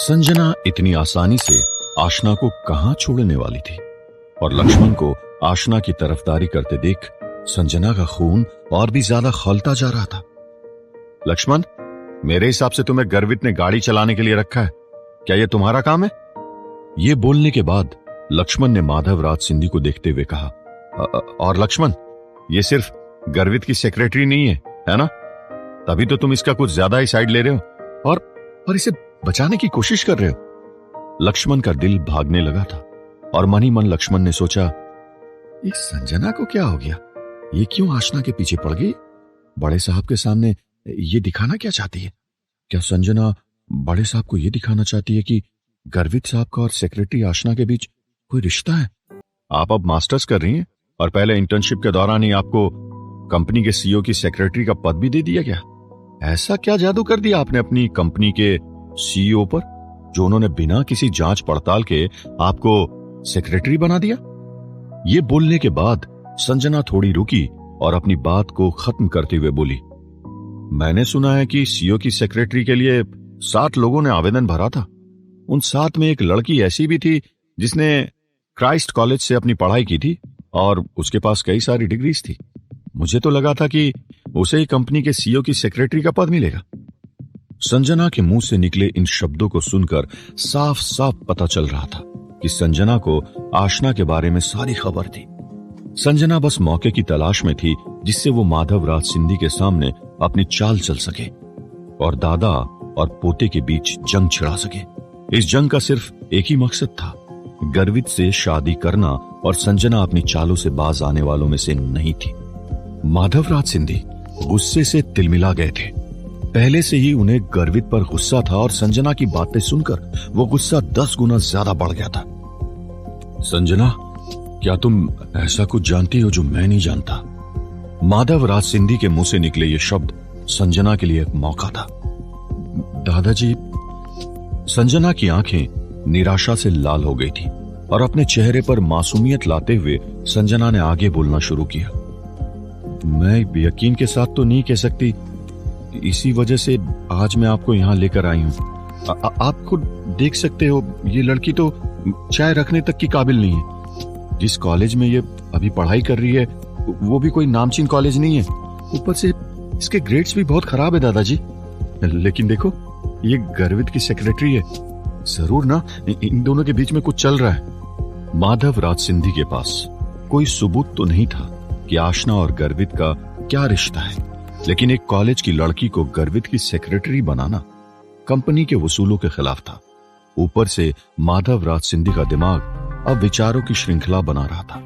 संजना इतनी आसानी से आशना को कहां छोड़ने वाली थी और लक्ष्मण को आशना की तरफदारी करते देख संजना का खून और भी ज्यादा खौलता जा रहा था। लक्ष्मण, मेरे हिसाब से तुम्हें गर्वित ने गाड़ी चलाने के लिए रखा है, क्या यह तुम्हारा काम है? यह बोलने के बाद लक्ष्मण ने माधवराज सिंधी को देखते हुए कहा, और लक्ष्मण, ये सिर्फ गर्वित की सेक्रेटरी नहीं है ना? तभी तो तुम इसका कुछ ज्यादा ही साइड ले रहे हो और इसे बचाने की कोशिश कर रहे हो। लक्ष्मण का दिल भागने लगा था और मन ही मन लक्ष्मण ने सोचा, इस संजना को क्या हो गया? ये क्यों आशना के पीछे पड़ गई? बड़े साहब के सामने ये दिखाना क्या चाहती है? क्या संजना बड़े साहब को यह दिखाना चाहती है कि गर्वित साहब का और सेक्रेटरी आशना के बीच कोई रिश्ता है? आप अब मास्टर्स कर रही हैं और पहले इंटर्नशिप के दौरान ही आपको कंपनी के सीईओ की सेक्रेटरी का पद भी दे दिया गया। ऐसा क्या जादू कर दिया आपने अपनी कंपनी के सीईओ पर, जो उन्होंने बिना किसी जांच पड़ताल के आपको सेक्रेटरी बना दिया? ये बोलने के बाद संजना थोड़ी रुकी और अपनी बात को खत्म करते हुए बोली, मैंने सुना है कि सीईओ की सेक्रेटरी के लिए 7 लोगों ने आवेदन भरा था। उन 7 में एक लड़की ऐसी भी थी जिसने क्राइस्ट कॉलेज से अपनी पढ़ाई की थी और उसके पास कई सारी डिग्रीज थी। मुझे तो लगा था कि उसे ही कंपनी के सीईओ की सेक्रेटरी का पद मिलेगा। संजना के मुंह से निकले इन शब्दों को सुनकर साफ साफ पता चल रहा था कि संजना को आशना के बारे में सारी खबर थी। संजना बस मौके की तलाश में थी जिससे वो माधवराज सिंधी के सामने अपनी चाल चल सके और दादा और पोते के बीच जंग छिड़ा सके। इस जंग का सिर्फ एक ही मकसद था, गर्वित से शादी करना, और संजना अपनी चालों से बाज आने वालों में से नहीं थी। माधवराज सिंधी गुस्से से तिलमिला गए थे। पहले से ही उन्हें गर्वित पर गुस्सा था और संजना की बातें सुनकर वो गुस्सा 10 गुना ज्यादा बढ़ गया था। संजना, क्या तुम ऐसा कुछ जानती हो जो मैं नहीं जानता? माधवराज सिंधी के मुंह से निकले ये शब्द संजना के लिए एक मौका था। दादाजी। संजना की आंखें निराशा से लाल हो गई थी और अपने चेहरे पर मासूमियत लाते हुए संजना ने आगे बोलना शुरू किया। मैं यकीन के साथ तो नहीं कह सकती, इसी वजह से आज मैं आपको यहां लेकर आई हूं। आप खुद देख सकते हो, ये लड़की तो चाय रखने तक की काबिल नहीं है। जिस कॉलेज में ये अभी पढ़ाई कर रही है वो भी कोई नामचीन कॉलेज नहीं है। ऊपर से इसके ग्रेड्स भी बहुत खराब है दादाजी। लेकिन देखो, ये गर्वित की सेक्रेटरी है, जरूर ना इन दोनों के बीच में कुछ चल रहा है। माधवराज सिंधी के पास कोई सबूत तो नहीं था कि आशना और गर्वित का क्या रिश्ता है, लेकिन एक कॉलेज की लड़की को गर्वित की सेक्रेटरी बनाना कंपनी के वसूलों के खिलाफ था। ऊपर से माधवराज सिंधी का दिमाग अब विचारों की श्रृंखला बना रहा था।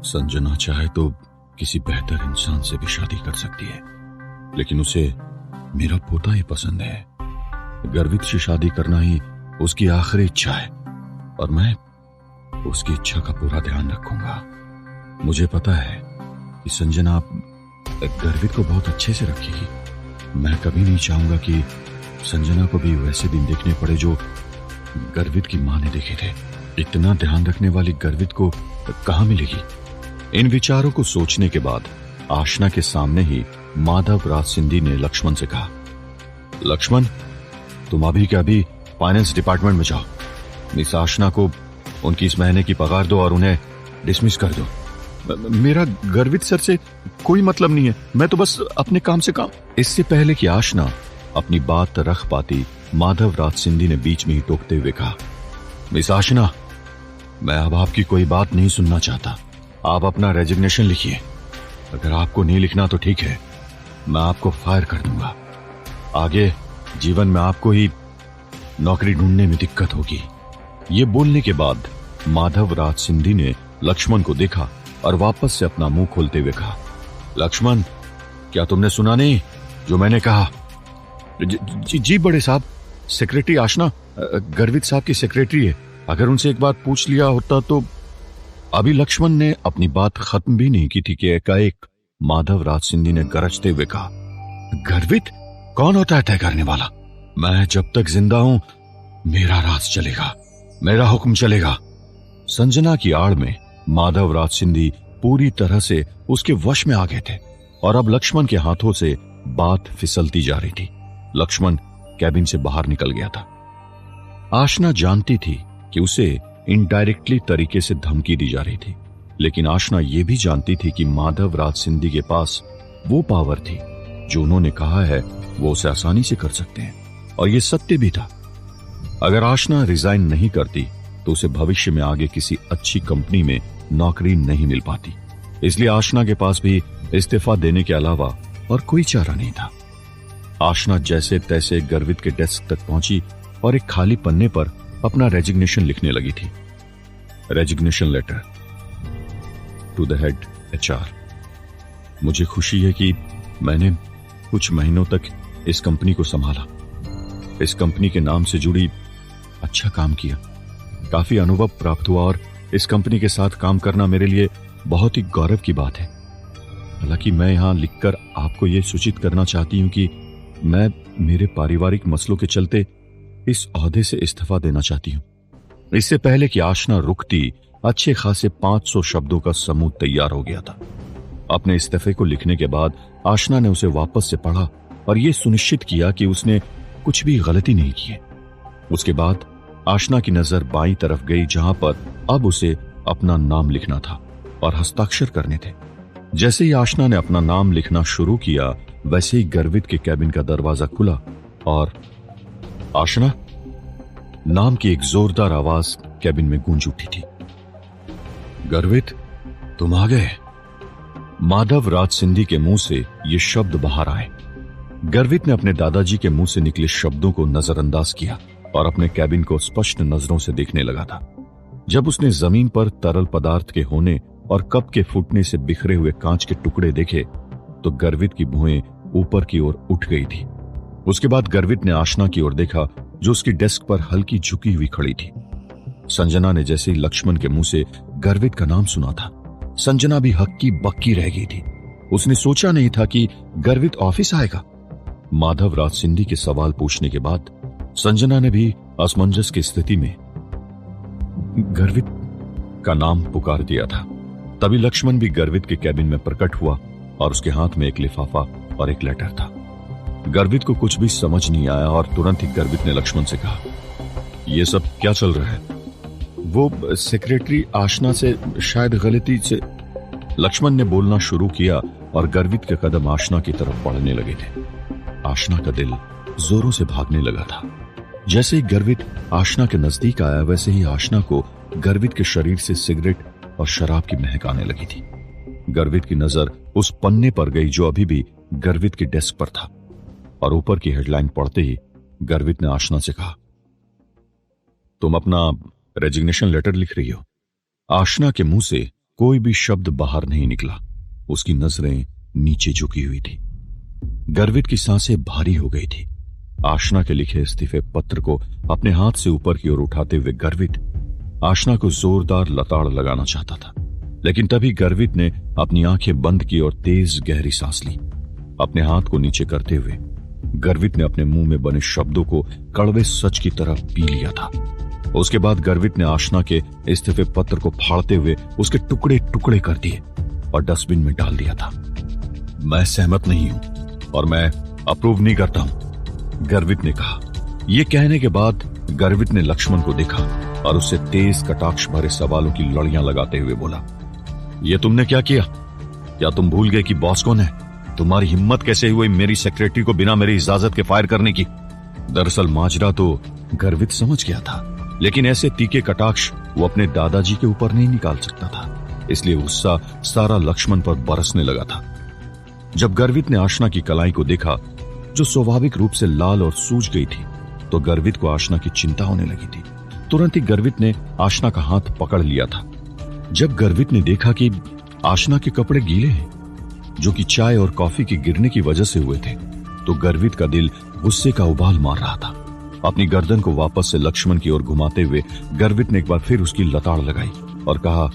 संजना चाहे तो किसी बेहतर इंसान से भी शादी कर सकती है, लेकिन उसे मेरा पोता ही पसंद है। गर्वित से शादी करना ही उसकी आखिरी इच्छा है और मैं उसकी इच्छा का पूरा ध्यान रखूंगा। मुझे पता है कि संजना गर्वित को बहुत अच्छे से रखेगी। मैं कभी नहीं चाहूंगा कि संजना को भी वैसे दिन देखने पड़े जो गर्वित की मां ने देखे थे। इतना ध्यान रखने वाली गर्वित को कहां मिलेगी? इन विचारों को सोचने के बाद आशना के सामने ही माधवराज सिंधी ने लक्ष्मण से कहा, लक्ष्मण, तुम अभी के अभी फाइनेंस डिपार्टमेंट में जाओ। मिस आशना को उनकी इस महीने की पगार दो और उन्हें डिसमिस कर दो। मेरा गर्वित सर से कोई मतलब नहीं है, मैं तो बस अपने काम से काम। इससे पहले कि आशना अपनी बात रख पाती, माधवराज सिंधी ने बीच में ही टोकते हुए कहा, मिस आशना, मैं अब आपकी कोई बात नहीं सुनना चाहता। आप अपना रेजिग्नेशन लिखिए। अगर आपको नहीं लिखना तो ठीक है, मैं आपको फायर कर दूंगा। आगे जीवन में आपको ही नौकरी ढूंढने में दिक्कत होगी। ये बोलने के बाद माधवराज सिंधी ने लक्ष्मण को देखा और वापस से अपना मुंह खोलते हुए कहा, लक्ष्मण, क्या तुमने सुना नहीं जो मैंने कहा? जी बड़े साहब, सेक्रेटरी आशना गर्वित साहब की सेक्रेटरी है। अगर उनसे एक बार पूछ लिया होता तो। अभी लक्ष्मण ने अपनी बात खत्म भी नहीं की थी कि एकाएक माधवराज सिंधी ने गरजते हुए कहा, गर्वित कौन होता है तय करने वाला? मैं जब तक जिंदा हूं मेरा राज चलेगा, मेरा हुक्म चलेगा। संजना की आड़ में माधवराज सिंधी पूरी तरह से उसके वश में आ गए थे और अब लक्ष्मण के हाथों से बात फिसलती जा रही थी। लक्ष्मण कैबिन से बाहर निकल गया था। आशना जानती थी कि उसे इनडायरेक्टली तरीके से धमकी दी जा रही थी, लेकिन आशना यह भी जानती थी कि माधव राज सिंधी के पास वो पावर थी जो उन्होंने कहा है वो उसे आसानी से कर सकते हैं, और यह सत्य भी था। अगर आशना रिजाइन नहीं करती तो उसे भविष्य में आगे किसी अच्छी कंपनी में नौकरी नहीं मिल पाती। इसलिए आशना के पास भी इस्तीफा देने के अलावा और कोई चारा नहीं था। आशना जैसे तैसे गर्वित के डेस्क तक पहुंची और एक खाली पन्ने पर अपना रेजिग्नेशन लिखने लगी थी। Resignation letter to the head HR। मुझे खुशी है कि मैंने कुछ महीनों तक इस कंपनी को संभाला, इस कंपनी के नाम से जुड़ी अच्छा काम किया, काफी अनुभव प्राप्त हुआ और इस कंपनी के साथ काम करना मेरे लिए बहुत ही गौरव की बात है। हालांकि मैं यहां लिखकर आपको यह सूचित करना चाहती हूं कि मैं मेरे पारिवारिक मसलों के चलते इस ओहदे से इस्तीफा देना चाहती हूं। इससे पहले कि आशना रुकती, अच्छे खासे 500 शब्दों का समूह तैयार हो गया था। अपने इस्तीफे को लिखने के बाद आशना ने उसे वापस से पढ़ा और यह सुनिश्चित किया कि उसने कुछ भी गलती नहीं की है। उसके बाद आशना की नजर बाईं तरफ गई, जहां पर अब उसे अपना नाम लिखना था और हस्ताक्षर करने थे। जैसे ही आशना ने अपना नाम लिखना शुरू किया, वैसे ही गर्वित के कैबिन का दरवाजा खुला और आशना नाम की एक जोरदार आवाज कैबिन में गूंज उठी थी। गर्वित, तुम आ गए। माधव राज सिंधी के मुंह से ये शब्द बाहर आए। गर्वित ने अपने दादाजी के मुंह से निकले शब्दों को नजरअंदाज किया और अपने कैबिन को स्पष्ट नजरों से देखने लगा था। जब उसने जमीन पर तरल पदार्थ के होने और कप के फूटने से बिखरे हुए कांच के टुकड़े देखे तो गर्वित की भुएं ऊपर की ओर उठ गई थी। उसके बाद गर्वित ने आशना की ओर देखा, जो उसकी डेस्क पर हल्की झुकी हुई खड़ी थी। संजना ने जैसे ही लक्ष्मण के मुंह से गर्वित का नाम सुना था, संजना भी हक्की बक्की रह गई थी। उसने सोचा नहीं था कि गर्वित ऑफिस आएगा। माधव राज सिंधी के सवाल पूछने के बाद संजना ने भी असमंजस की स्थिति में गर्वित का नाम पुकार दिया था। तभी लक्ष्मण भी गर्वित के कैबिन में प्रकट हुआ और उसके हाथ में एक लिफाफा और एक लेटर था। गर्वित को कुछ भी समझ नहीं आया और तुरंत ही गर्वित ने लक्ष्मण से कहा, यह सब क्या चल रहा है? वो सेक्रेटरी आशना से शायद गलती से। लक्ष्मण ने बोलना शुरू किया और गर्वित के कदम आशना की तरफ बढ़ने लगे थे। आशना का दिल जोरों से भागने लगा था। जैसे ही गर्वित आशना के नजदीक आया, वैसे ही आशना को गर्वित के शरीर से सिगरेट और शराब की महक आने लगी थी। गर्वित की नजर उस पन्ने पर गई जो अभी भी गर्वित के डेस्क पर था, और ऊपर की हेडलाइन पढ़ते ही गर्वित ने आशना से कहा, तुम अपना रेजिग्नेशन लेटर लिख रही हो? आशना के मुंह से कोई भी शब्द बाहर नहीं निकला। उसकी नजरें नीचे झुकी हुई थी। गर्वित की सांसें भारी हो गई थी। आशना के लिखे इस्तीफे पत्र को अपने हाथ से ऊपर की ओर उठाते हुए गर्वित आशना को जोरदार लताड़ लगाना चाहता था, लेकिन तभी गर्वित ने अपनी आंखें बंद की और तेज गहरी सांस ली। अपने हाथ को नीचे करते हुए गर्वित ने अपने मुंह में बने शब्दों को कड़वे सच की तरह पी लिया था। उसके बाद गर्वित ने आशना के इस्तीफे पत्र को फाड़ते हुए उसके टुकड़े टुकड़े कर दिए और डस्टबिन में डाल दिया था। मैं सहमत नहीं हूं और मैं अप्रूव नहीं करता हूं, गर्वित ने कहा। यह कहने के बाद गर्वित ने लक्ष्मण को देखा और उससे तेज कटाक्ष भरे सवालों की लड़ियां लगाते हुए बोला, यह तुमने क्या किया? क्या तुम भूल गए कि बॉस कौन है? तुम्हारी हिम्मत कैसे हुई मेरी सेक्रेटरी को बिना मेरी इजाजत के फायर करने की? दरअसल माजरा तो गर्वित समझ गया था, लेकिन ऐसे तीखे कटाक्ष वो अपने दादाजी के ऊपर नहीं निकाल सकता था, इसलिए गुस्सा सारा लक्ष्मण पर बरसने लगा था। जब गर्वित ने आशना की कलाई को देखा, जो स्वाभाविक रूप से लाल और सूज गई थी, तो गर्वित को आशना की चिंता होने लगी थी। तुरंत ही गर्वित ने आशना का हाथ पकड़ लिया था। जब गर्वित ने देखा कि आशना के कपड़े गीले हैं, जो कि चाय और कॉफी के गिरने की वजह से हुए थे, तो गर्वित का दिल गुस्से का उबाल मार रहा था। अपनी गर्दन को वापस से लक्ष्मण की ओर घुमाते हुए गर्वित ने एक बार फिर उसकी लताड़ लगाई और कहा,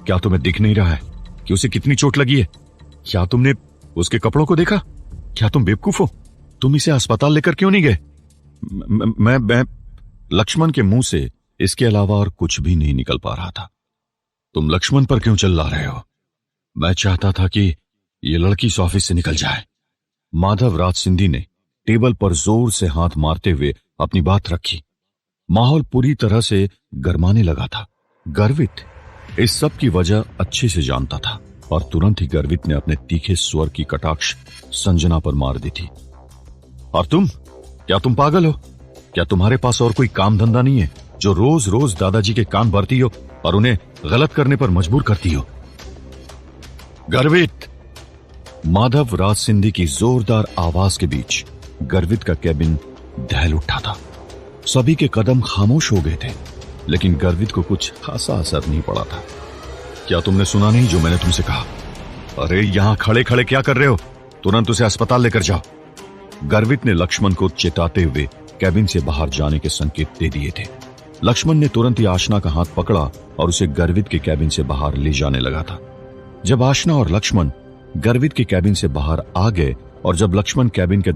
क्या तुम्हें दिख नहीं रहा है कि उसे कितनी चोट लगी है? क्या तुमने उसके कपड़ों को देखा? क्या तुम बेवकूफ हो? तुम इसे अस्पताल लेकर क्यों नहीं गए? मैं लक्ष्मण के मुंह से इसके अलावा और कुछ भी नहीं निकल पा रहा था। तुम लक्ष्मण पर क्यों चिल्ला रहे हो? मैं चाहता था कि ये लड़की इस ऑफिस से निकल जाए। माधव राज सिंधी ने टेबल पर जोर से हाथ मारते हुए अपनी बात रखी। माहौल पूरी तरह से गरमाने लगा था। गर्वित इस सब की वजह अच्छे से जानता था और तुरंत ही गर्वित ने अपने तीखे स्वर की कटाक्ष संजना पर मार दी थी। और क्या तुम पागल हो? क्या तुम्हारे पास और कोई काम धंधा नहीं है जो रोज रोज दादाजी के कान भरती हो और उन्हें गलत करने पर मजबूर करती हो? गर्वित! माधव राज सिंधी की जोरदार आवाज के बीच गर्वित का केबिन दहल उठा था। सभी के कदम खामोश हो गए थे, लेकिन गर्वित को कुछ खासा असर नहीं पड़ा था। क्या तुमने सुना नहीं जो मैंने तुमसे कहा? अरे यहां खड़े खड़े क्या कर रहे हो? तुरंत उसे अस्पताल लेकर जाओ। गर्वित ने लक्ष्मण को चेताते हुए कैबिन से बाहर जाने के संकेत दे दिए थे। लक्ष्मण ने तुरंत ही आशना का हाथ पकड़ा और उसे गर्वित के कैबिन से बाहर ले जाने लगा था। जब आशना और लक्ष्मण गर्वित के कैबिन से बाहर आ गए और जब लक्ष्मण कैबिन के